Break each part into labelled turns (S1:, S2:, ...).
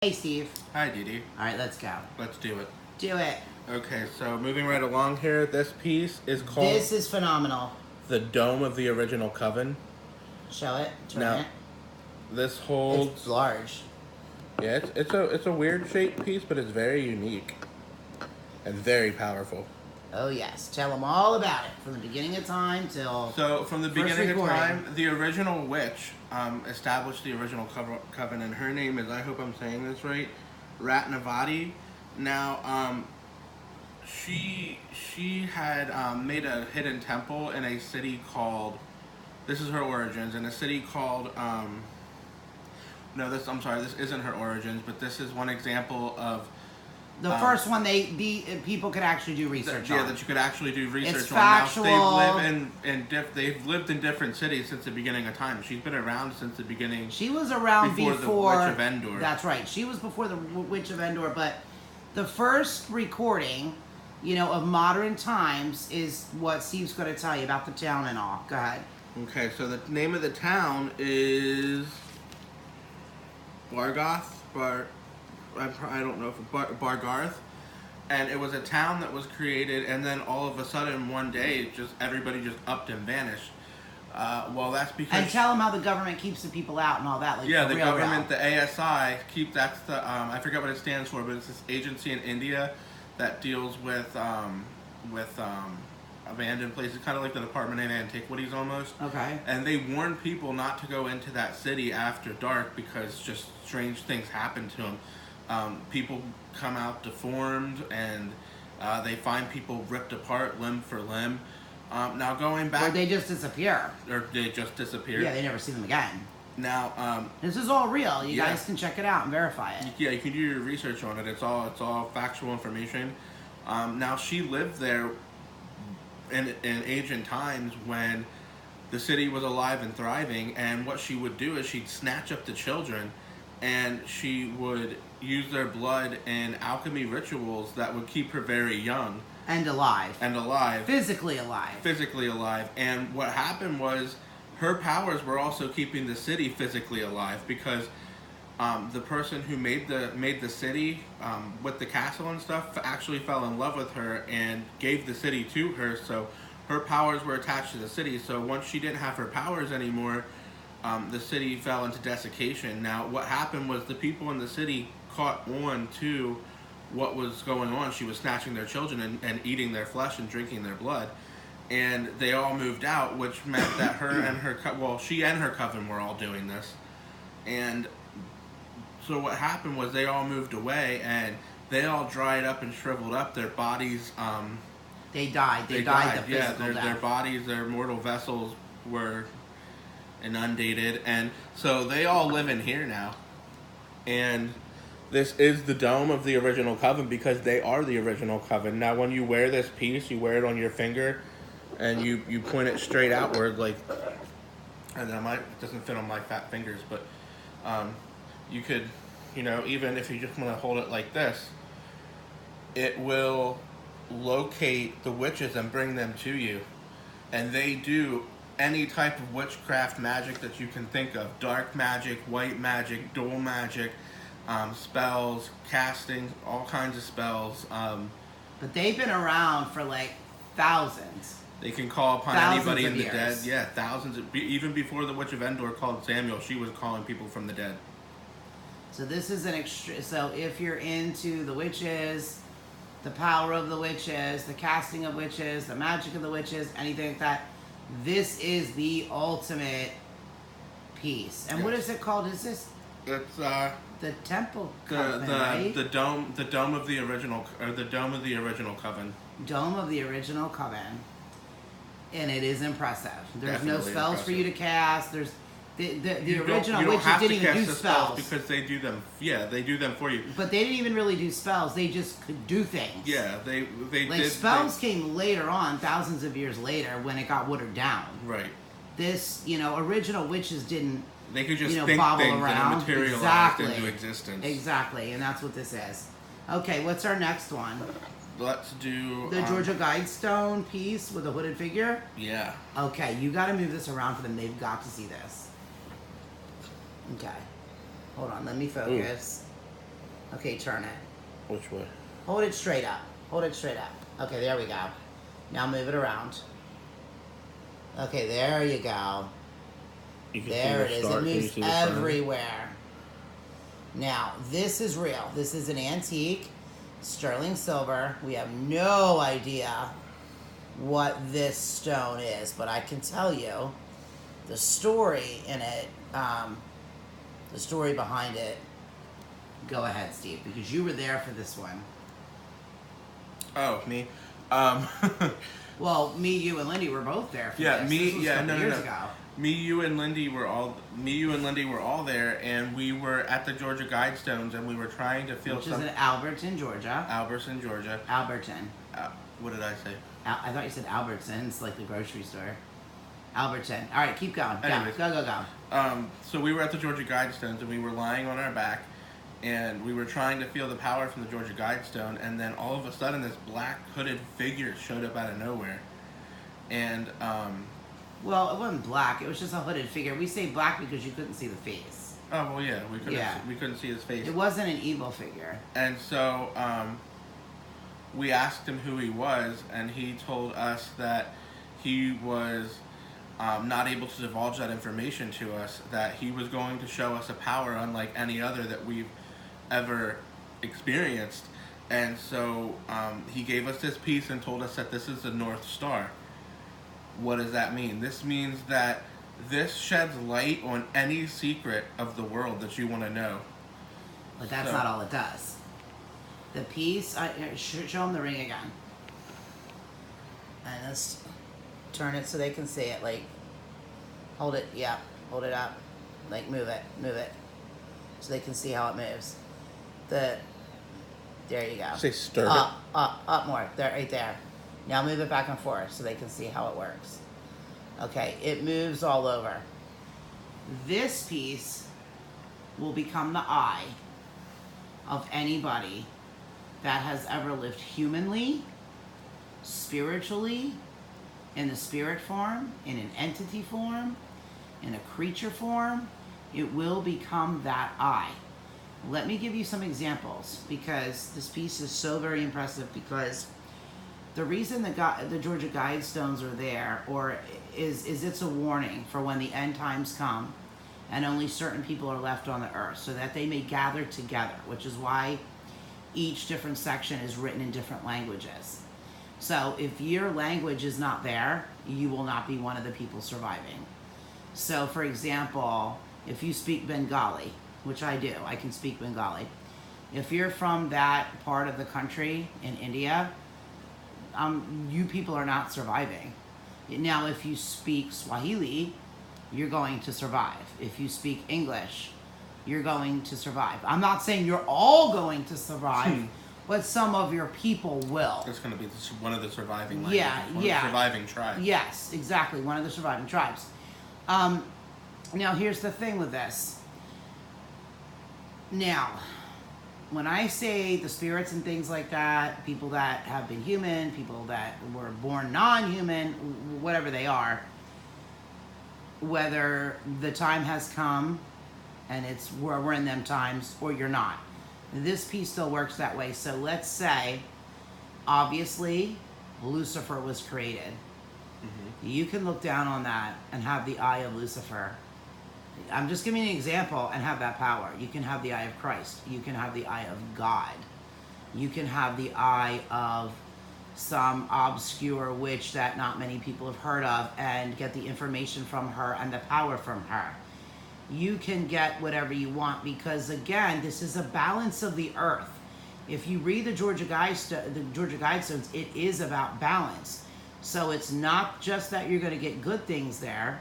S1: Hey, Steve.
S2: Hi, Dee Dee.
S1: All right, let's go.
S2: Let's do it.
S1: Do it.
S2: Okay, so moving right along here, this piece is called
S1: This is phenomenal.
S2: the Dome of the Original Coven.
S1: Show it. Turn
S2: Now,
S1: it.
S2: this holds.
S1: It's large.
S2: Yeah, it's a weird shaped piece, but it's very unique and very powerful.
S1: Oh, yes. Tell them all about it from the beginning of time till.
S2: So, from the
S1: first
S2: beginning of
S1: recording.
S2: time, the original witch established the original coven, and her name is, I hope I'm saying this right, Ratnavati. Now, she had made a hidden temple in a city called. This is her origins in a city called. No, I'm sorry. This isn't her origins, but this is one example of.
S1: The first one people could actually do research on.
S2: Yeah, that you could actually do research
S1: It's
S2: on.
S1: factual.
S2: Now, they've lived in different cities since the beginning of time. She's been around since the beginning.
S1: She was around before
S2: the Witch of Endor.
S1: That's right. She was before the Witch of Endor, but the first recording, of modern times is what Steve's going to tell you about the town and all. Go ahead.
S2: Okay, so the name of the town is Bargarth. I don't know if Bargarth, and it was a town that was created, and then all of a sudden one day, everybody just upped and vanished. Well, that's because.
S1: And tell them how the government keeps the people out and all that. Like
S2: yeah, the
S1: real.
S2: government, the ASI, that's the I forget what it stands for, but it's this agency in India that deals with abandoned places, kind of like the Department of Antiquities almost.
S1: Okay.
S2: And they warn people not to go into that city after dark because just strange things happen to them. People come out deformed, and they find people ripped apart limb for limb. Now going back,
S1: or they just disappear.
S2: Or they just disappear.
S1: Yeah, they never see them again.
S2: Now,
S1: this is all real. You guys can check it out and verify it.
S2: Yeah, you can do your research on it. It's all factual information. Now she lived there in ancient times when the city was alive and thriving, and what she would do is she'd snatch up the children, and she would use their blood in alchemy rituals that would keep her very young.
S1: And alive. Physically alive.
S2: And what happened was her powers were also keeping the city physically alive, because the person who made the city with the castle and stuff actually fell in love with her and gave the city to her, so her powers were attached to the city. So once she didn't have her powers anymore, the city fell into desiccation. Now what happened was the people in the city caught on to what was going on. She was snatching their children and eating their flesh and drinking their blood, and they all moved out, which meant that she and her coven were all doing this. And so what happened was they all moved away, and they all dried up and shriveled up. Their bodies
S1: they died. They died.
S2: Yeah, their bodies, their mortal vessels were inundated, and so they all live in here now. And this is the Dome of the Original Coven because they are the original coven. Now, when you wear this piece, you wear it on your finger, and you point it straight outward, like, and then it doesn't fit on my fat fingers, but you could, even if you just want to hold it like this, it will locate the witches and bring them to you. And they do any type of witchcraft magic that you can think of: dark magic, white magic, dual magic, spells, casting, all kinds of spells.
S1: But they've been around for like thousands.
S2: They can call upon anybody in the dead. Yeah, thousands. Even before the Witch of Endor called Samuel, she was calling people from the dead.
S1: So this is so if you're into the witches, the power of the witches, the casting of witches, the magic of the witches, anything like that, this is the ultimate piece. And what is it called? Is this?
S2: It's
S1: the temple coven, right?
S2: the dome of the original, or the Dome of the Original Coven.
S1: Dome of the Original Coven, and it is impressive. There's
S2: Definitely
S1: no spells
S2: impressive.
S1: for you to cast. There's the original
S2: you don't
S1: witches
S2: have
S1: didn't
S2: to
S1: even
S2: cast
S1: do
S2: the
S1: spells
S2: because they do them. Yeah, they do them for you.
S1: But they didn't even really do spells. They just could do things.
S2: Yeah, they
S1: like
S2: did.
S1: Spells came later on, thousands of years later, when it got watered down.
S2: Right.
S1: This, original witches didn't.
S2: They could just think
S1: bobble
S2: things
S1: around.
S2: and materialize
S1: Exactly.
S2: into existence.
S1: Exactly, and that's what this is. Okay, what's our next one?
S2: Let's do
S1: the Georgia Guidestone piece with a hooded figure.
S2: Yeah.
S1: Okay, you got to move this around for them. They've got to see this. Okay, hold on. Let me focus. Okay, turn it.
S2: Which way?
S1: Hold it straight up. Hold it straight up. Okay, there we go. Now move it around. Okay, there you go.
S2: You can
S1: There it
S2: see
S1: is.
S2: the start.
S1: It
S2: Can you
S1: moves
S2: see the start?
S1: everywhere. Now, this is real. This is an antique sterling silver. We have no idea what this stone is, but I can tell you the story in it, the story behind it. Go ahead, Steve, because you were there for this one.
S2: Oh, me.
S1: Well, me, you, and Lindy were both there for this.
S2: Me.
S1: This was a
S2: Yeah,
S1: couple
S2: no.
S1: years ago.
S2: Me, you, and Lindy were all there, and we were at the Georgia Guidestones, and we were trying to feel
S1: Which is in Alberton, Georgia.
S2: Alberton, Georgia.
S1: Alberton.
S2: What did I say?
S1: I thought you said Albertson. It's like the grocery store. Alberton. All right, keep going.
S2: Anyways.
S1: Go.
S2: So we were at the Georgia Guidestones, and we were lying on our back, and we were trying to feel the power from the Georgia Guidestone, and then all of a sudden this black hooded figure showed up out of nowhere. And,
S1: Well, it wasn't black. It was just a hooded figure. We say black because you couldn't see the face.
S2: oh, well, yeah, we couldn't see his face.
S1: It wasn't an evil figure.
S2: And so, we asked him who he was, and he told us that he was not able to divulge that information to us, that he was going to show us a power unlike any other that we've ever experienced. And so he gave us this piece and told us that this is the North Star. What does that mean? This means that this sheds light on any secret of the world that you want to know.
S1: But that's not all it does. The piece, show them the ring again. And let's turn it so they can see it. Like, hold it, yeah, hold it up. Like, move it, so they can see how it moves. There you go.
S2: Say stir
S1: Up more, there, right there. Now move it back and forth so they can see how it works. Okay, it moves all over. This piece will become the eye of anybody that has ever lived humanly, spiritually, in the spirit form, in an entity form, in a creature form. It will become that eye. Let me give you some examples, because this piece is so very impressive, because the reason the Georgia Guidestones are there is it's a warning for when the end times come and only certain people are left on the earth, so that they may gather together, which is why each different section is written in different languages. So if your language is not there, you will not be one of the people surviving. So for example, if you speak Bengali, which I do, I can speak Bengali. If you're from that part of the country in India, you people are not surviving. Now, if you speak Swahili, you're going to survive. If you speak English, you're going to survive. I'm not saying you're all going to survive, but some of your people will.
S2: It's going to be one of the surviving languages. One of the surviving tribes.
S1: Yes, exactly. One of the surviving tribes. Now, here's the thing with this. Now, when I say the spirits and things like that, people that have been human, people that were born non-human, whatever they are, whether the time has come and it's where we're in them times or you're not, this piece still works that way. So let's say, obviously, Lucifer was created. Mm-hmm. You can look down on that and have the eye of Lucifer. I'm just giving you an example and have that power. You can have the eye of Christ. You can have the eye of God. You can have the eye of some obscure witch that not many people have heard of and get the information from her and the power from her. You can get whatever you want, because again, this is a balance of the earth. If you read the Georgia Guidestones, it is about balance. So it's not just that you're going to get good things there.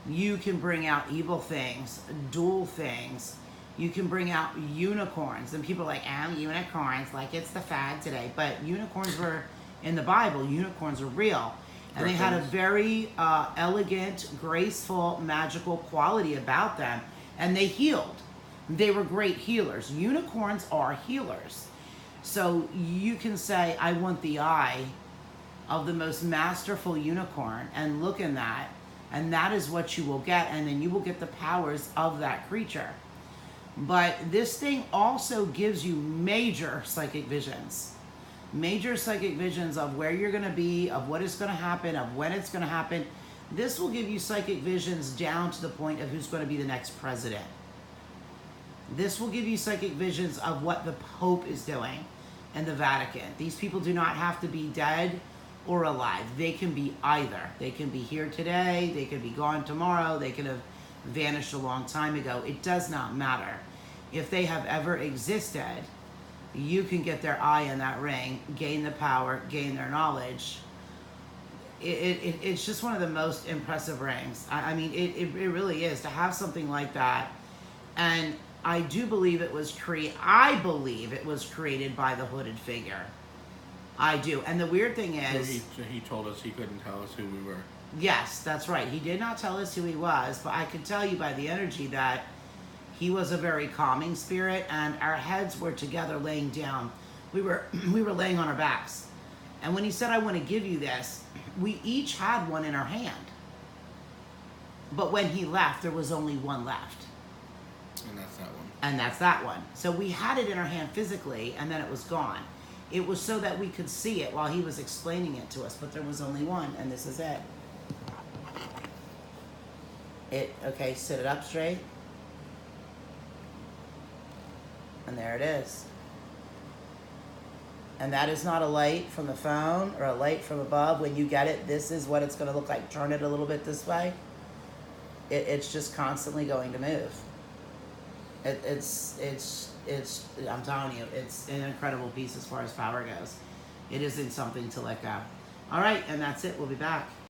S1: You can bring out evil things, dual things. You can bring out unicorns. And people are like, unicorns, like it's the fad today. But unicorns were, in the Bible, unicorns are real. And they had a very elegant, graceful, magical quality about them. And they healed. They were great healers. Unicorns are healers. So you can say, I want the eye of the most masterful unicorn, and look in that. And that is what you will get, and then you will get the powers of that creature. But this thing also gives you major psychic visions. Major psychic visions of where you're going to be, of what is going to happen, of when it's going to happen. This will give you psychic visions down to the point of who's going to be the next president. This will give you psychic visions of what the Pope is doing and the Vatican. These people do not have to be dead or alive. They can be either. They can be here today. They can be gone tomorrow. They could have vanished a long time ago. It does not matter. If they have ever existed, you can get their eye in that ring, gain the power, gain their knowledge. It's just one of the most impressive rings. I mean, it really is to have something like that. And I do believe it was created by the hooded figure. I do. And the weird thing is...
S2: So he told us he couldn't tell us who we were.
S1: Yes, that's right. He did not tell us who he was, but I can tell you by the energy that he was a very calming spirit, and our heads were together laying down. We were laying on our backs. And when he said, I want to give you this, we each had one in our hand. But when he left, there was only one left.
S2: And that's that one.
S1: And that's that one. So we had it in our hand physically, and then it was gone. It was so that we could see it while he was explaining it to us, but there was only one, and this is it. Okay, sit it up straight. And there it is. And that is not a light from the phone or a light from above. When you get it, this is what it's going to look like. Turn it a little bit this way. It's just constantly going to move. I'm telling you, it's an incredible piece as far as power goes. It isn't something to let go. All right, and that's it. We'll be back.